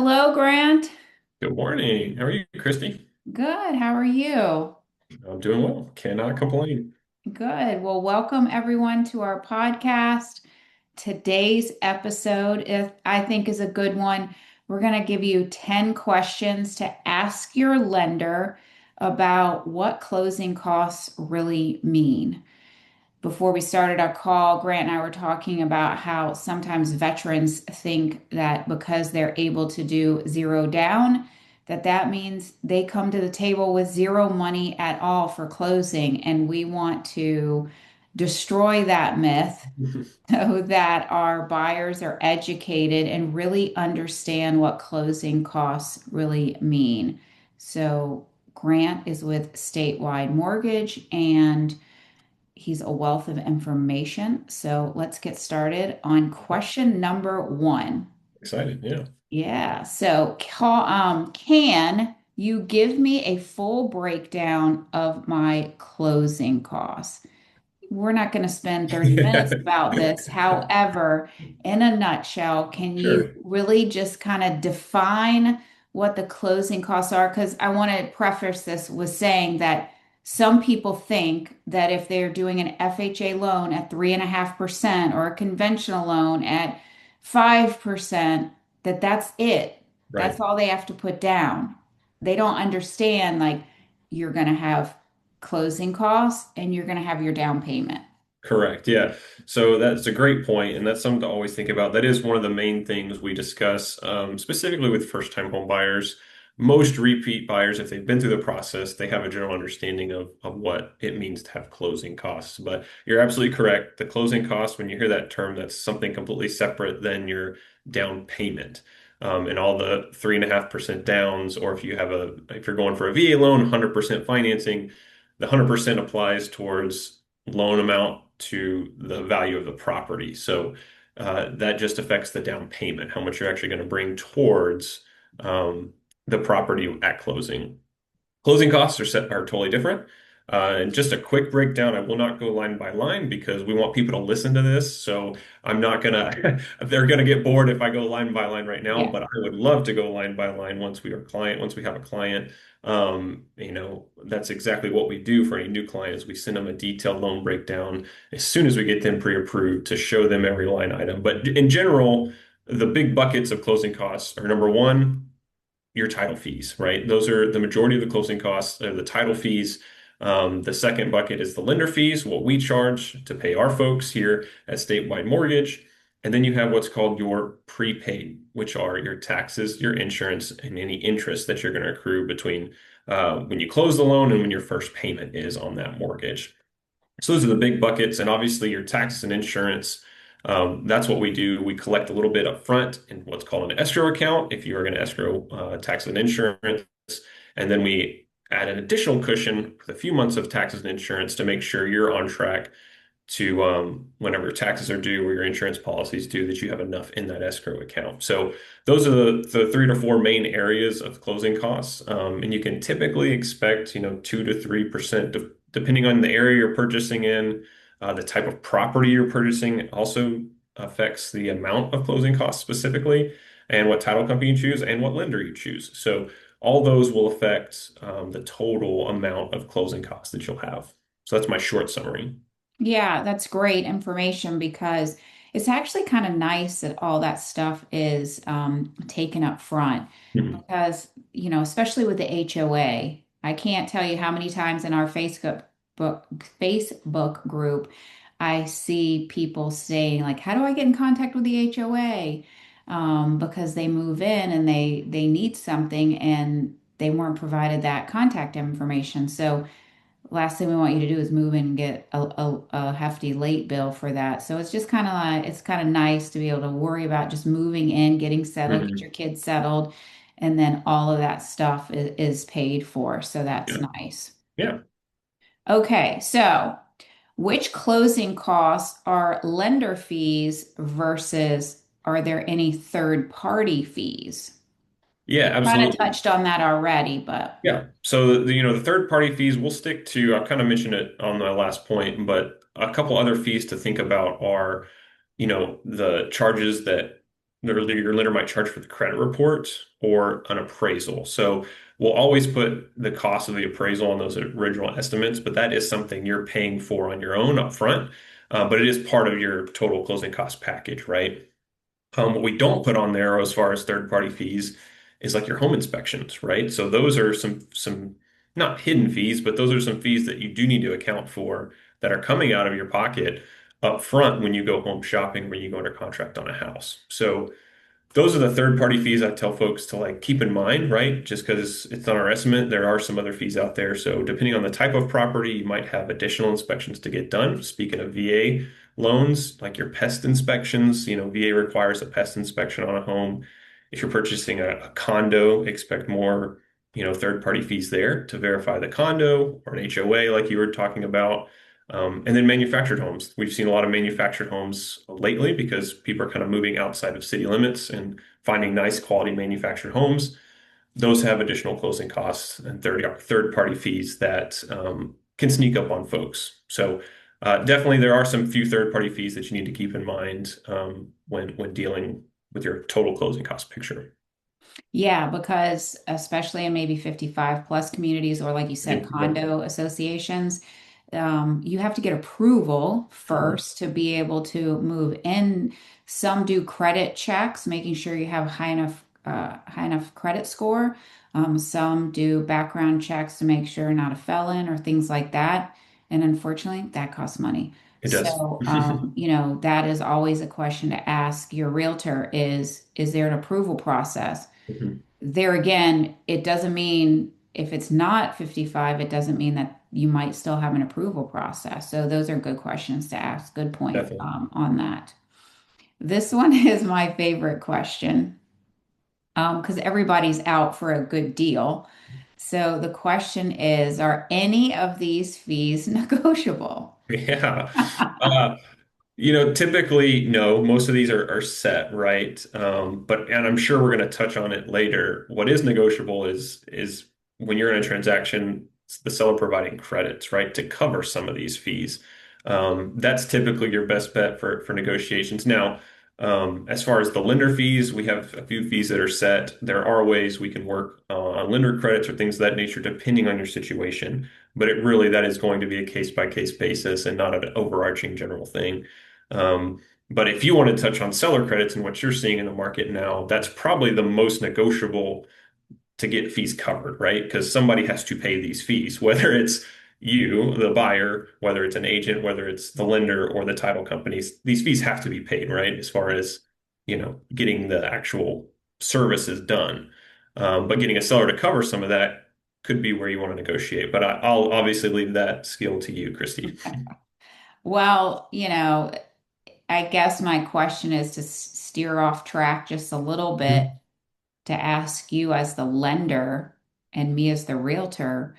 Hello, Grant. Good morning. How are you, Christy? Good. How are you? I'm doing well. Cannot complain. Good. Well, welcome everyone to our podcast. Today's episode I think is a good one. We're going to give you 10 questions to ask your lender about what closing costs really mean. Before we started our call, Grant and I were talking about how sometimes veterans think that because they're able to do zero down, that means they come to the table with zero money at all for closing. And we want to destroy that myth so that our buyers are educated and really understand what closing costs really mean. So Grant is with Statewide Mortgage and he's a wealth of information. So let's get started on question number one. Excited. Yeah. Yeah. So, can you give me a full breakdown of my closing costs? We're not going to spend 30 minutes about this. However, in a nutshell, can you Sure. really just kind of define what the closing costs are? Because I want to preface this with saying that some people think that if they're doing an FHA loan at 3.5% or a conventional loan at 5%, that that's it. That's Right. all they have to put down. They don't understand, like, you're going to have closing costs and you're going to have your down payment. Correct. Yeah. So that's a great point, and that's something to always think about. That is one of the main things we discuss, specifically with first-time home buyers. Most repeat buyers, if they've been through the process, they have a general understanding of what it means to have closing costs. But you're absolutely correct. The closing costs, when you hear that term, that's something completely separate than your down payment. And all the 3.5% downs, or if you're going for a VA loan, 100% financing, the 100% applies towards loan amount to the value of the property. So that just affects the down payment, how much you're actually going to bring towards the property at closing. Closing costs are totally different. And just a quick breakdown, I will not go line by line because we want people to listen to this. So I'm not gonna, they're gonna get bored if I go line by line right now, Yeah. but I would love to go line by line once we have a client. That's exactly what we do for any new clients. We send them a detailed loan breakdown as soon as we get them pre-approved to show them every line item. But in general, the big buckets of closing costs are number one, your title fees, right? Those are the majority of the closing costs, the title fees. The second bucket is the lender fees, what we charge to pay our folks here at Statewide Mortgage. And then you have what's called your prepaid, which are your taxes, your insurance, and any interest that you're going to accrue between when you close the loan and when your first payment is on that mortgage. So those are the big buckets, and obviously your taxes and insurance. That's what we do. We collect a little bit up front in what's called an escrow account if you are going to escrow taxes and insurance, and then we add an additional cushion with a few months of taxes and insurance to make sure you're on track to whenever your taxes are due or your insurance policies due, that you have enough in that escrow account. So those are the 3 to 4 main areas of closing costs. And you can typically expect, 2 to 3%, depending on the area you're purchasing in, the type of property you're purchasing also affects the amount of closing costs specifically, and what title company you choose and what lender you choose. So all those will affect the total amount of closing costs that you'll have. So that's my short summary. Yeah, that's great information because it's actually kind of nice that all that stuff is taken up front Mhm. because, especially with the HOA, I can't tell you how many times in our Facebook group I see people saying like, how do I get in contact with the HOA? Because they move in and they need something and they weren't provided that contact information. So last thing we want you to do is move in and get a hefty late bill for that. So it's just kind of like it's kind of nice to be able to worry about just moving in, getting settled, get your Mhm. kids settled, and then all of that stuff is paid for. So that's Yeah. nice. Yeah. Okay, so which closing costs are lender fees versus are there any third party fees? Yeah, Kind of absolutely. touched on that already, but Yeah. So the third party fees we'll stick to, I kind of mentioned it on my last point, but a couple other fees to think about are, the charges that your lender might charge for the credit report or an appraisal. So we'll always put the cost of the appraisal on those original estimates, but that is something you're paying for on your own upfront. But it is part of your total closing cost package, right? What we don't put on there as far as third-party fees is like your home inspections, right? So those are some not hidden fees, but those are some fees that you do need to account for that are coming out of your pocket up front when you go home shopping, when you go under contract on a house. So those are the third party fees I tell folks to like keep in mind, right? Just because it's not our estimate, there are some other fees out there. So depending on the type of property, you might have additional inspections to get done. Speaking of VA loans, like your pest inspections, VA requires a pest inspection on a home. If you're purchasing a condo, expect more, third party fees there to verify the condo or an HOA like you were talking about. And then manufactured homes. We've seen a lot of manufactured homes lately because people are kind of moving outside of city limits and finding nice quality manufactured homes. Those have additional closing costs and third party fees that can sneak up on folks. So definitely there are some few third party fees that you need to keep in mind when dealing with your total closing cost picture. Yeah, because especially in maybe 55 plus communities, or like you said, Yep. condo associations, you have to get approval Mhm. first to be able to move in. Some do credit checks, making sure you have high enough credit score. Some do background checks to make sure you're not a felon or things like that. And unfortunately, that costs money. It does. So, that is always a question to ask your realtor is there an approval process? Mhm. There again, it doesn't mean if it's not 55, it doesn't mean that you might still have an approval process. So those are good questions to ask. Good point Definitely. on that. This one is my favorite question because everybody's out for a good deal. So the question is, are any of these fees negotiable? Yeah. Uh, typically, no, most of these are set, right? And I'm sure we're going to touch on it later. What is negotiable is when you're in a transaction, it's the seller providing credits, right, to cover some of these fees. That's typically your best bet for negotiations. Now, as far as the lender fees, we have a few fees that are set. There are ways we can work on lender credits or things of that nature, depending on your situation. But that is going to be a case by case basis and not an overarching general thing. Um, but if you want to touch on seller credits and what you're seeing in the market now, that's probably the most negotiable to get fees covered, right? Because somebody has to pay these fees, whether it's you, the buyer, whether it's an agent, whether it's the lender or the title companies, these fees have to be paid, right? As far as, getting the actual services done. But getting a seller to cover some of that could be where you want to negotiate. But I'll obviously leave that skill to you, Christy. Well, I guess my question is to steer off track just a little bit Mhm. to ask you as the lender and me as the realtor,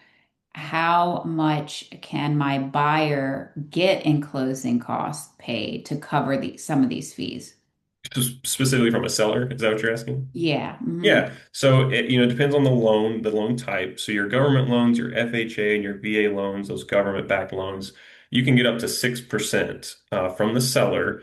how much can my buyer get in closing costs paid to cover some of these fees? Specifically from a seller, is that what you're asking? Yeah. Yeah. So it depends on the loan type. So your government loans, your FHA and your VA loans, those government-backed loans, you can get up to 6% from the seller.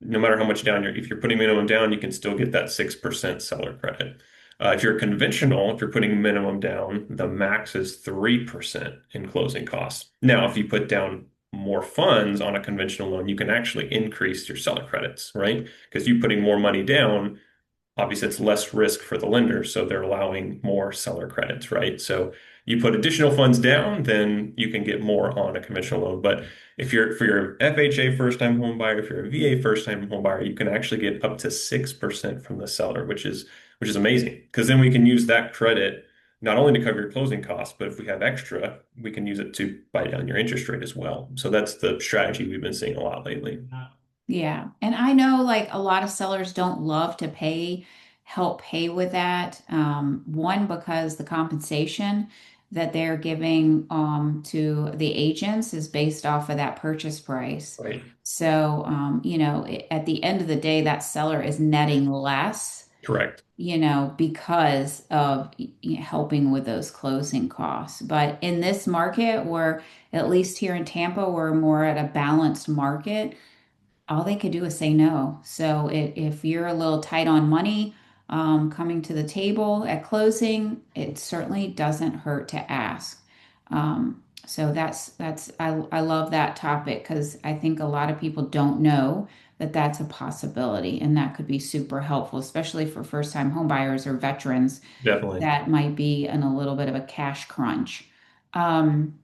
No matter how much down if you're putting minimum down, you can still get that 6% seller credit. If you're conventional, if you're putting minimum down, the max is 3% in closing costs. Now, if you put down more funds on a conventional loan, you can actually increase your seller credits, right? Because you putting more money down, obviously it's less risk for the lender, so they're allowing more seller credits, right? So you put additional funds down, then you can get more on a conventional loan. But if you're for your FHA first-time home buyer, if you're a VA first-time home buyer, you can actually get up to 6% from the seller, which is amazing. Because then we can use that credit not only to cover your closing costs, but if we have extra, we can use it to buy down your interest rate as well. So that's the strategy we've been seeing a lot lately. Yeah. And I know like a lot of sellers don't love to help pay with that. One, because the compensation that they're giving to the agents is based off of that purchase price. Right. So, at the end of the day, that seller is netting less, Correct. because of helping with those closing costs. But in this market, where at least here in Tampa, we're more at a balanced market. all they could do is say no. So if you're a little tight on money coming to the table at closing, it certainly doesn't hurt to ask. So I love that topic because I think a lot of people don't know that that's a possibility, and that could be super helpful, especially for first-time homebuyers or veterans Definitely. that might be in a little bit of a cash crunch. Um,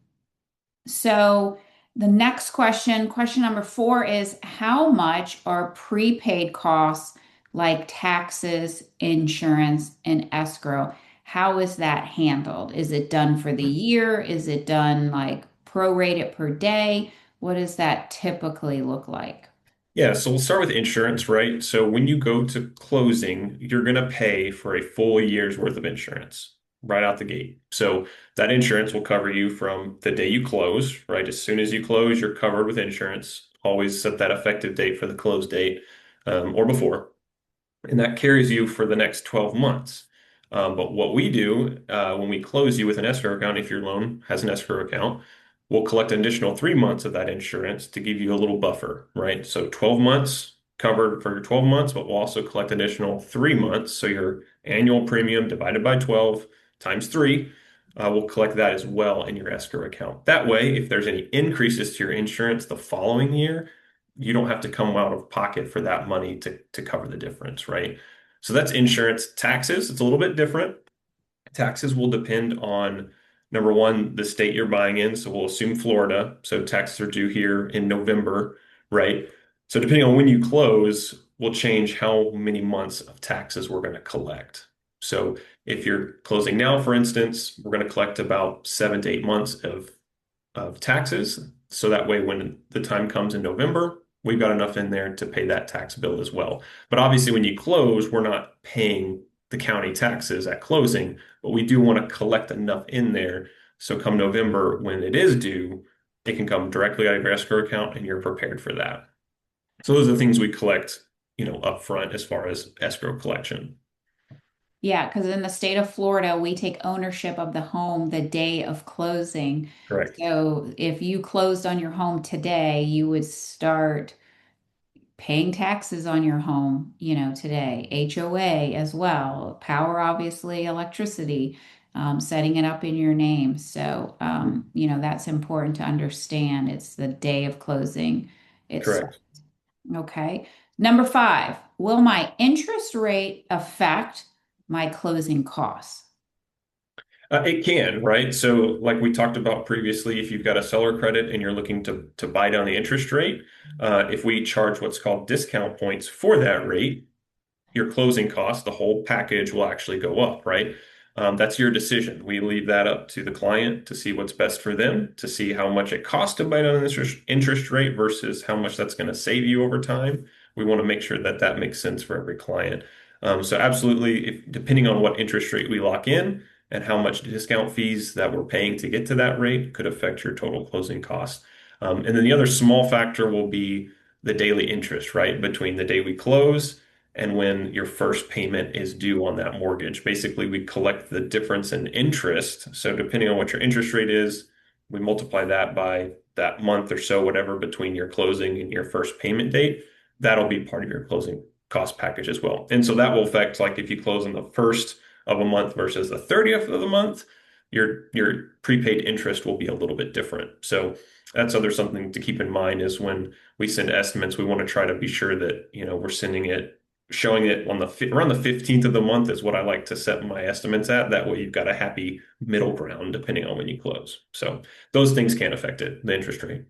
so the next question, question number four is how much are prepaid costs like taxes, insurance, and escrow? How is that handled? Is it done for the year? Is it done like prorated per day? What does that typically look like? Yeah, so we'll start with insurance, right? So when you go to closing, you're going to pay for a full year's worth of insurance right out the gate. So that insurance will cover you from the day you close, right? As soon as you close, you're covered with insurance. Always set that effective date for the close date, or before, and that carries you for the next 12 months. But what we do when we close you with an escrow account, if your loan has an escrow account, we'll collect an additional 3 months of that insurance to give you a little buffer, right? So 12 months covered for your 12 months, but we'll also collect additional 3 months. So your annual premium divided by 12 times three, we'll collect that as well in your escrow account. That way, if there's any increases to your insurance the following year, you don't have to come out of pocket for that money to cover the difference, right? So that's insurance. Taxes, it's a little bit different. Taxes will depend on number one, the state you're buying in. So we'll assume Florida. So taxes are due here in November, right? So depending on when you close, will change how many months of taxes we're going to collect. So if you're closing now, for instance, we're going to collect about 7 to 8 months of taxes. So that way, when the time comes in November, we've got enough in there to pay that tax bill as well. But obviously, when you close, we're not paying the county taxes at closing, but we do want to collect enough in there. So come November, when it is due, it can come directly out of your escrow account and you're prepared for that. So those are the things we collect, upfront as far as escrow collection. Yeah, because in the state of Florida, we take ownership of the home the day of closing. Correct. So if you closed on your home today, you would start paying taxes on your home, today, HOA as well, power, obviously, electricity, setting it up in your name. So, that's important to understand. It's the day of closing itself. Correct. Okay. Number five, will my interest rate affect my closing costs? It can, right? So, like we talked about previously, if you've got a seller credit and you're looking to buy down the interest rate, if we charge what's called discount points for that rate, your closing costs, the whole package will actually go up, right? That's your decision. We leave that up to the client to see what's best for them, to see how much it costs to buy down an interest rate versus how much that's going to save you over time. We want to make sure that that makes sense for every client. So absolutely, if depending on what interest rate we lock in and how much discount fees that we're paying to get to that rate could affect your total closing costs. And then the other small factor will be the daily interest, right? Between the day we close and when your first payment is due on that mortgage. Basically, we collect the difference in interest. So depending on what your interest rate is, we multiply that by that month or so, whatever, between your closing and your first payment date. That'll be part of your closing cost package as well. And so that will affect, like if you close on the first of a month versus the 30th of the month, your prepaid interest will be a little bit different. So that's other something to keep in mind is when we send estimates, we want to try to be sure that, we're sending it showing it on around the 15th of the month is what I like to set my estimates at. That way you've got a happy middle ground depending on when you close. So those things can affect it, the interest rate.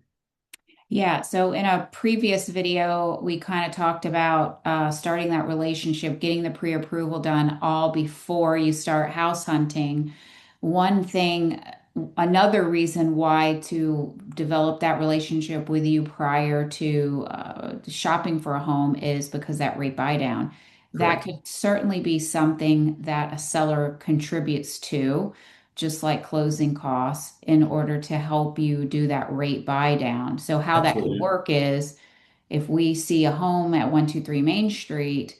Yeah, so in a previous video, we kind of talked about starting that relationship, getting the pre-approval done all before you start house hunting. One thing, another reason why to develop that relationship with you prior to shopping for a home is because that rate buy down. That Correct. could certainly be something that a seller contributes to, just like closing costs, in order to help you do that rate buy down. So, how that could Absolutely. work is if we see a home at 123 Main Street,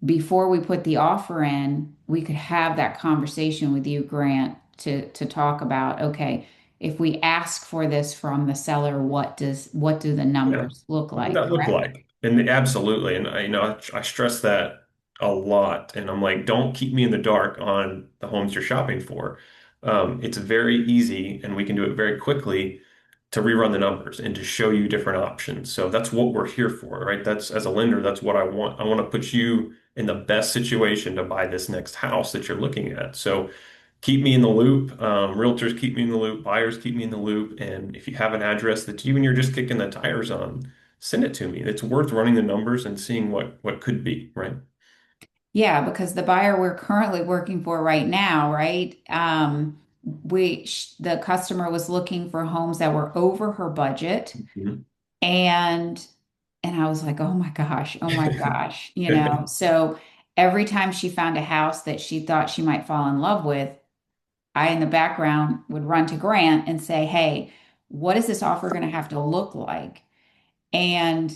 before we put the offer in, we could have that conversation with you, Grant, to talk about, okay, if we ask for this from the seller, what do the Yeah. numbers look What would like, that look correct? like? And absolutely, and I stress that a lot. And I'm like, don't keep me in the dark on the homes you're shopping for. It's very easy, and we can do it very quickly to rerun the numbers and to show you different options. So that's what we're here for, right? That's as a lender, that's what I want. I want to put you in the best situation to buy this next house that you're looking at. So keep me in the loop. Realtors keep me in the loop. Buyers keep me in the loop. And if you have an address that even you're just kicking the tires on, send it to me. It's worth running the numbers and seeing what could be, right? Yeah, because the buyer we're currently working for right now, right? The customer was looking for homes that were over her budget, Mhm. and I was like, oh my gosh, you know. So every time she found a house that she thought she might fall in love with, I in the background would run to Grant and say, hey, what is this offer going to have to look like? And,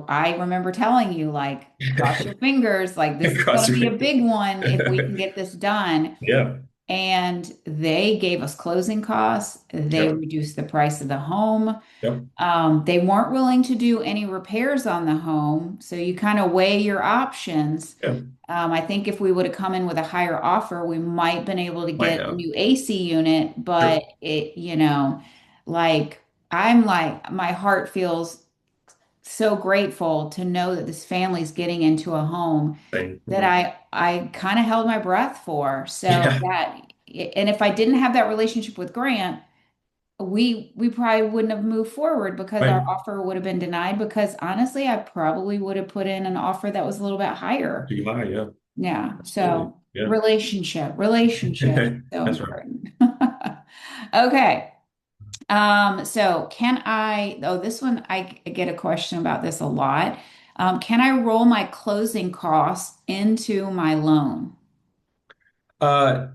I remember telling you, like, cross your fingers, like, this is going Cross to your be a fingers. big one if we can get this done. Yeah. And they gave us closing costs. They Yep. reduced the price of the home. Yep. They weren't willing to do any repairs on the home. So you kind of weigh your options. Yeah. I think if we would have come in with a higher offer, we might been able to Might get a have. new AC unit, but Sure. like, I'm like, my heart feels so grateful to know that this family's getting into a home Thing. that Mhm. I kind of held my breath for. So Yeah. that, and if I didn't have that relationship with Grant, we probably wouldn't have moved forward because our Right. offer would have been denied because honestly, I probably would have put in an offer that was a little bit higher. Too high. Yeah. Yeah. Absolutely. So Yeah. relationship, so That's right. important. Okay. So this one, I get a question about this a lot. Can I roll my closing costs into my loan? Uh,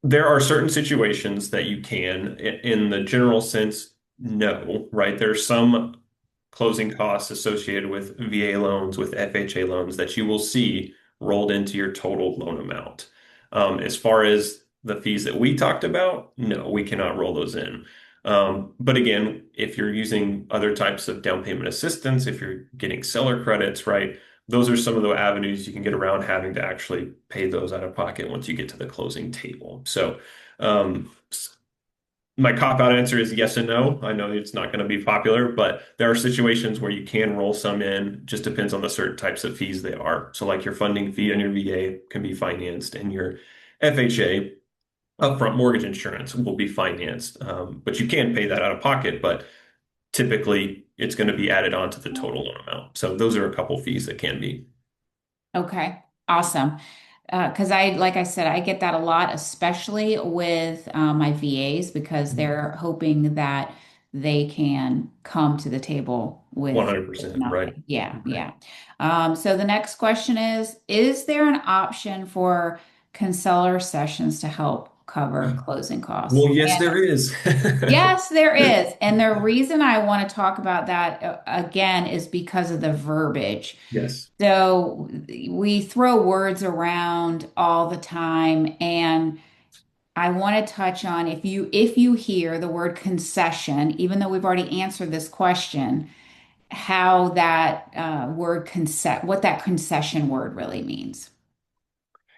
there are certain situations that you can, in the general sense, no, right? There's some closing costs associated with VA loans, with FHA loans that you will see rolled into your total loan amount. As far as the fees that we talked about, no, we cannot roll those in. But again, if you're using other types of down payment assistance, if you're getting seller credits, right? Those are some of the avenues you can get around having to actually pay those out of pocket once you get to the closing table. So, um, my cop out answer is yes and no. I know it's not going to be popular, but there are situations where you can roll some in. Just depends on the certain types of fees they are. So, like your funding fee on your VA can be financed, and your FHA, upfront mortgage insurance, will be financed. But you can pay that out of pocket, but typically it's going to be added on to the total loan amount. So, those are a couple fees that can be. Okay, awesome. Because like I said, I get that a lot, especially with my VAs, because they're hoping that they can come to the table with 100%, right. nothing. Yeah, Right. yeah. So the next question is there an option for consular sessions to help cover closing costs? Well, yes, And there is. yes, there is. And the reason I want to talk about that again is because of the verbiage. Yes. So we throw words around all the time, and I want to touch on if you hear the word concession, even though we've already answered this question, how that what that concession word really means.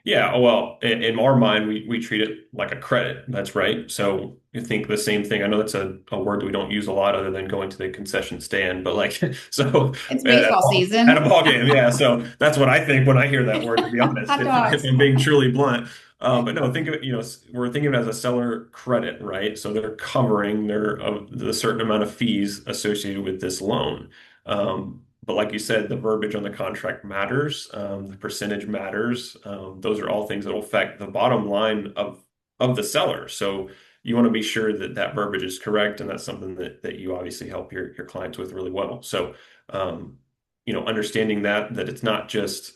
Yeah, well, in our mind, we treat it like a credit. That's right. So you think the same thing. I know that's a word that we don't use a lot other than going to the concession stand, but like, so It's at baseball at a season. ball game, yeah. So that's what I think when I hear that word, to be honest, Hot if dogs. I'm being truly blunt. But no, think of it, we're thinking of it as a seller credit, right? So they're covering the certain amount of fees associated with this loan. But like you said, the verbiage on the contract matters, the percentage matters. Those are all things that will affect the bottom line of the seller. So you want to be sure that that verbiage is correct, and that's something that you obviously help your clients with really well. So, understanding that it's not just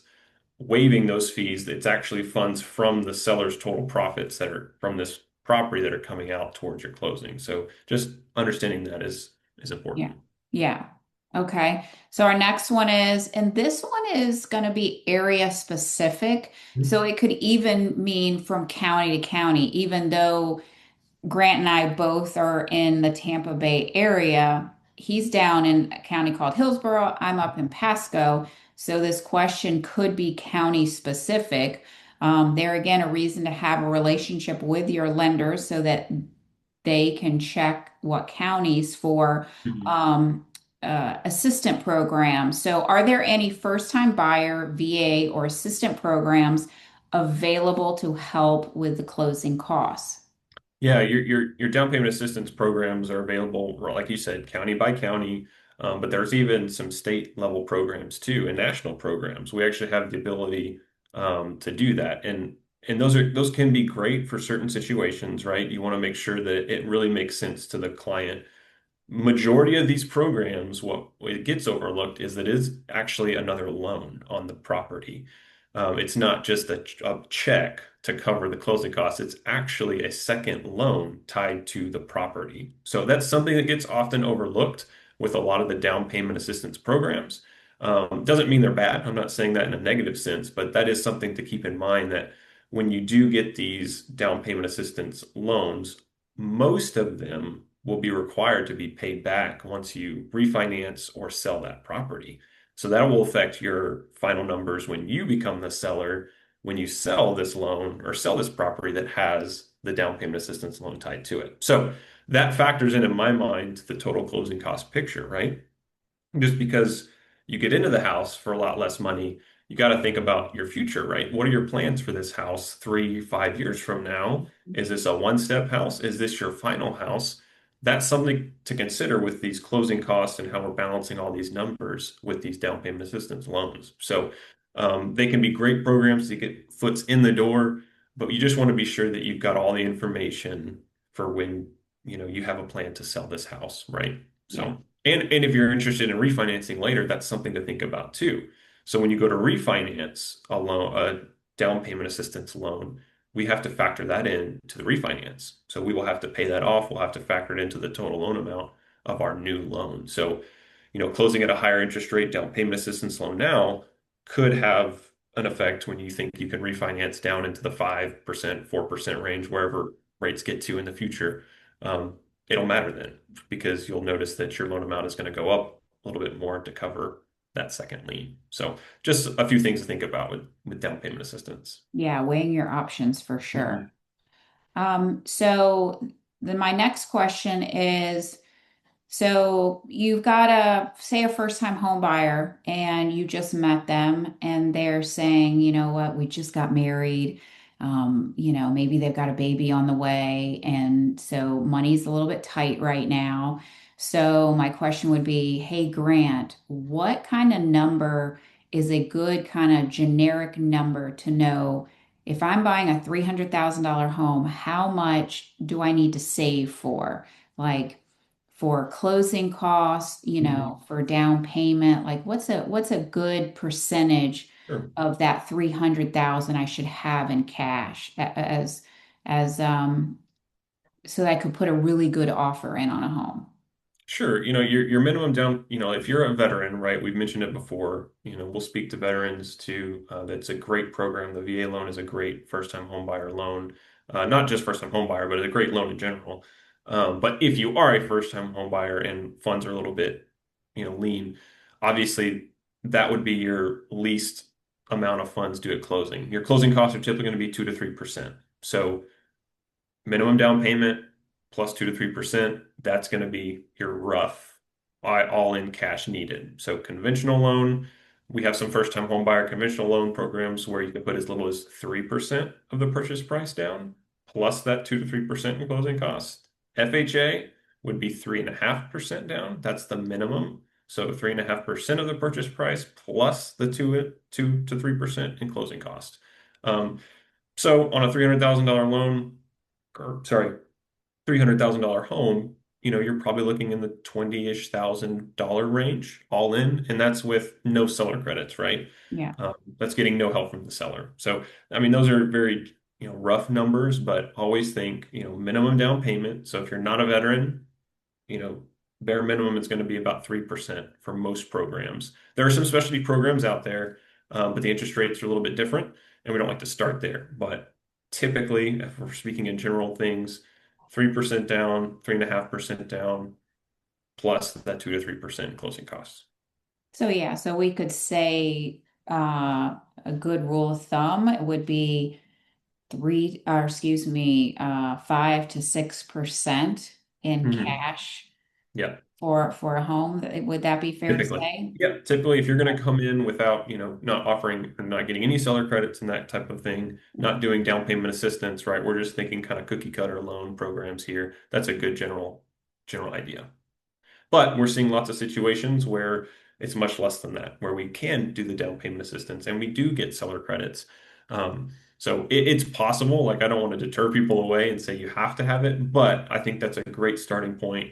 waiving those fees, it's actually funds from the seller's total profits that are from this property that are coming out towards your closing. So just understanding that is Yeah. important. Yeah. Okay. So our next one and this one is going to be area specific. So it could even mean from county to county, even though Grant and I both are in the Tampa Bay area. he's down in a county called Hillsborough. I'm up in Pasco. So this question could be county specific. There again, a reason to have a relationship with your lenders so that they can check what counties for Mhm. um, assistant programs. So, are there any first-time buyer, VA, or assistant programs available to help with the closing costs? Yeah, your down payment assistance programs are available, like you said, county by county. But there's even some state level programs too, and national programs. We actually have the ability to do that, and those can be great for certain situations, right? You want to make sure that it really makes sense to the client. Majority of these programs, what it gets overlooked is that it is actually another loan on the property. It's not just a check to cover the closing costs. It's actually a second loan tied to the property. So that's something that gets often overlooked with a lot of the down payment assistance programs. Doesn't mean they're bad. I'm not saying that in a negative sense, but that is something to keep in mind that when you do get these down payment assistance loans, most of them will be required to be paid back once you refinance or sell that property. So that will affect your final numbers when you become the seller, when you sell this loan or sell this property that has the down payment assistance loan tied to it. So that factors in my mind, the total closing cost picture, right? Just because you get into the house for a lot less money, you got to think about your future, right? What are your plans for this house 3, 5 years from now? Is this a one-step house? Is this your final house? That's something to consider with these closing costs and how we're balancing all these numbers with these down payment assistance loans. So they can be great programs to get foots in the door, but you just want to be sure that you've got all the information for when you have a plan to sell this house, right? Yeah. So. And if you're interested in refinancing later, that's something to think about too. So when you go to refinance a loan, a down payment assistance loan, we have to factor that in to the refinance. So we will have to pay that off. We'll have to factor it into the total loan amount of our new loan. So, closing at a higher interest rate down payment assistance loan now could have an effect when you think you can refinance down into the 5%, 4% range, wherever rates get to in the future. Um, it'll matter then because you'll notice that your loan amount is going to go up a little bit more to cover that second lien. So just a few things to think about with down payment assistance. Yeah, weighing your options for sure. Mhm. So then my next question is, so you've got say a first-time home buyer and you just met them and they're saying, you know what, we just got married. Maybe they've got a baby on the way, and so money's a little bit tight right now. So my question would be, hey, Grant, what kind of number is a good kind of generic number to know if I'm buying a $300,000 home, how much do I need to save for? Like, for closing costs, Mhm. for down payment, like what's a good percentage Sure. of that 300,000 I should have in cash as so that I could put a really good offer in on a home. Sure. Your minimum down, if you're a veteran, right? We've mentioned it before, we'll speak to veterans too. That's a great program. The VA loan is a great first-time home buyer loan. Not just first-time home buyer, but it's a great loan in general. But if you are a first-time home buyer and funds are a little bit, lean, obviously that would be your least amount of funds due at closing. Your closing costs are typically going to be 2 to 3%. So minimum down payment plus 2 to 3%, that's going to be your rough all in cash needed. So conventional loan, we have some first time home buyer conventional loan programs where you can put as little as 3% of the purchase price down, plus that 2 to 3% in closing costs. FHA would be 3.5% down. That's the minimum. So 3.5% of the purchase price plus the 2 to 3% in closing costs. Um, so on a $300,000 loan, or sorry, $300,000 home, you're probably looking in the 20-ish thousand dollar range all in, and that's with no seller credits, right? Yeah. That's getting no help from the seller. So, I mean, those are very, rough numbers, but always think, minimum down payment. So if you're not a veteran, you know, bare minimum it's going to be about 3% for most programs. There are some specialty programs out there, but the interest rates are a little bit different, and we don't like to start there. But typically, if we're speaking in general things, 3% down, 3.5% down, plus that 2 to 3% closing costs. So yeah, so we could say a good rule of thumb would be three, or excuse me, 5 to 6% in Mhm. cash Yeah. for a home. Would that be fair to Typically. say? Yeah. Typically, if you're going to come in without, not offering or not getting any seller credits and that type of thing, not doing down payment assistance, right? We're just thinking kind of cookie cutter loan programs here. That's a good general idea. But we're seeing lots of situations where it's much less than that, where we can do the down payment assistance and we do get seller credits. So it's possible. Like, I don't want to deter people away and say you have to have it, but I think that's a great starting point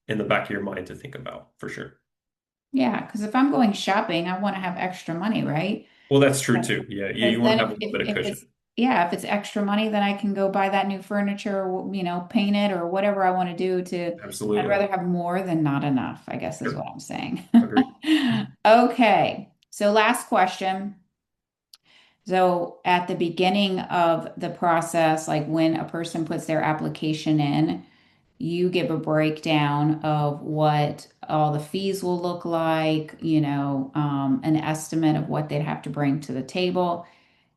in the back of your mind to think about for sure. Yeah, because if I'm going shopping, I want to have extra money, right? Well, that's true too. Yeah, yeah, Because you want then to have a little bit of if it's cushion. yeah, if it's extra money, then I can go buy that new furniture, or, paint it or whatever I want to do I'd Absolutely. rather have more than not enough, I guess is Sure. what I'm saying. Agreed. Okay. So last question. So at the beginning of the process, like when a person puts their application in, you give a breakdown of what all the fees will look like, an estimate of what they'd have to bring to the table.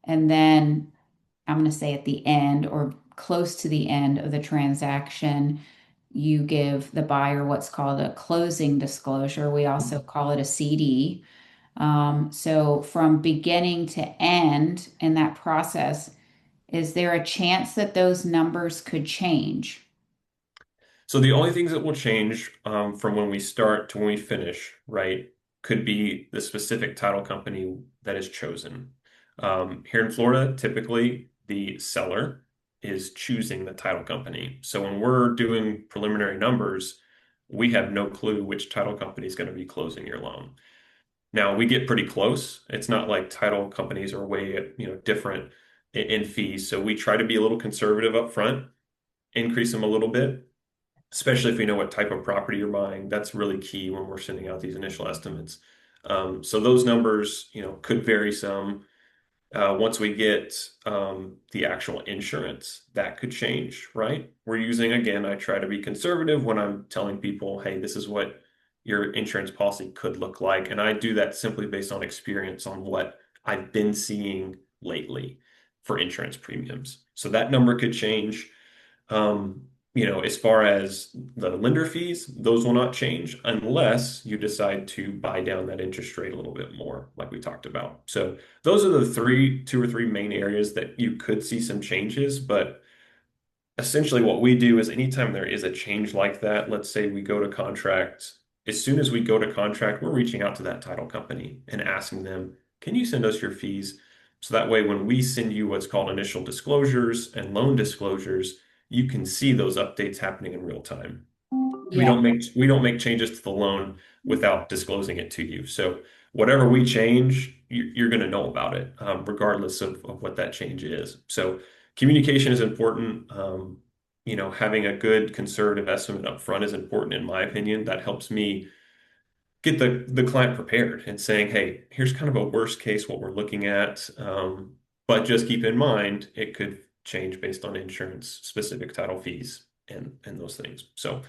And then I'm going to say at the end or close to the end of the transaction, you give the buyer what's called a closing disclosure. We also call it a CD. So from beginning to end in that process, is there a chance that those numbers could change? So the only things that will change from when we start to when we finish, right, could be the specific title company that is chosen. Here in Florida, typically the seller is choosing the title company. So when we're doing preliminary numbers, we have no clue which title company is going to be closing your loan. Now we get pretty close. It's not like title companies are way, different in fees. So we try to be a little conservative up front, increase them a little bit, especially if we know what type of property you're buying. That's really key when we're sending out these initial estimates. So those numbers, could vary some. Once we get the actual insurance, that could change, right? We're using, again, I try to be conservative when I'm telling people, hey, this is what your insurance policy could look like. And I do that simply based on experience on what I've been seeing lately for insurance premiums. So that number could change. As far as the lender fees, those will not change unless you decide to buy down that interest rate a little bit more, like we talked about. So those are the two or three main areas that you could see some changes. But essentially, what we do is anytime there is a change like that, let's say we go to contract, as soon as we go to contract, we're reaching out to that title company and asking them, can you send us your fees? So that way, when we send you what's called initial disclosures and loan disclosures, you can see those updates happening in real time. Yeah. We don't make changes to the loan without disclosing it to you. So whatever we change, you're going to know about it, regardless of what that change is. So communication is important. Having a good conservative estimate up front is important, in my opinion. That helps me get the client prepared and saying, hey, here's kind of a worst case what we're looking at. But just keep in mind it could change based on insurance, specific title fees, and those things. So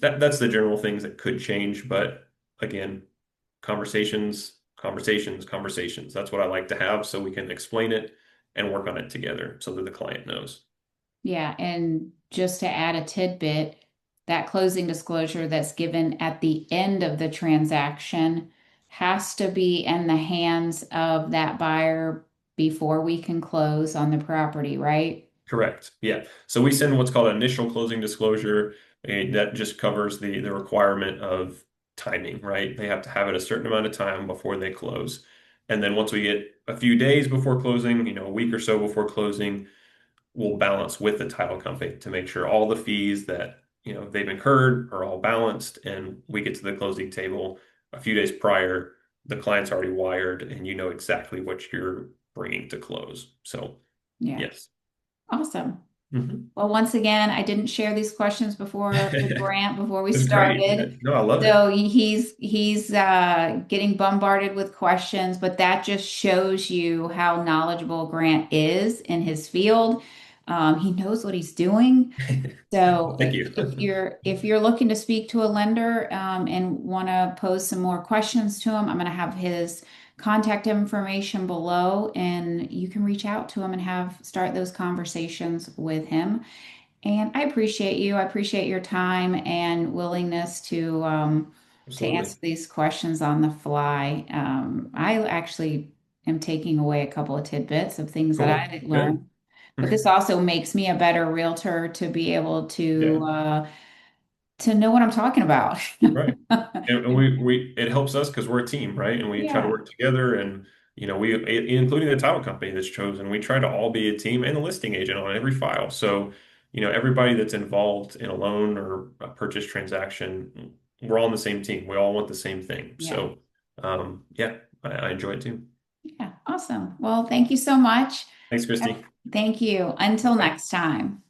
that's the general things that could change. But again, conversations. That's what I like to have so we can explain it and work on it together so that the client knows. Yeah, and just to add a tidbit, that closing disclosure that's given at the end of the transaction has to be in the hands of that buyer before we can close on the property, right? Correct. Yeah. So we send what's called an initial closing disclosure. That just covers the requirement of timing, right? They have to have it a certain amount of time before they close. And then once we get a few days before closing, a week or so before closing, we'll balance with the title company to make sure all the fees that, they've incurred are all balanced and we get to the closing table a few days prior, the client's already wired and you know exactly what you're bringing to close. So, Yeah. yes. Awesome. Mhm. Well, once again, I didn't share these questions before with Grant before we It's great. Yeah. started. No, I love it. So he's getting bombarded with questions, but that just shows you how knowledgeable Grant is in his field. He knows what he's doing. Well, So thank you. if you're looking to speak to a lender and want to pose some more questions to him, I'm going to have his contact information below, and you can reach out to him and have start those conversations with him. And I appreciate you. I appreciate your time and willingness to Absolutely. answer these questions on the fly. I actually am taking away a couple of tidbits of things that I Cool. didn't Good. learn. But this also makes me a better realtor to be able Yeah. to know what I'm talking about. Right. And we it helps us because we're a team, right? And we try to Yeah, work together and including the title company that's chosen, we try to all be a team and the listing agent on every file. So, everybody that's involved in a loan or a purchase transaction, we're all on the same team. We all want the same thing. yeah, So, yeah, I enjoy it too. yeah. Awesome. Well, thank you so much. Thanks, Christy. Thank you. Until Bye. next time.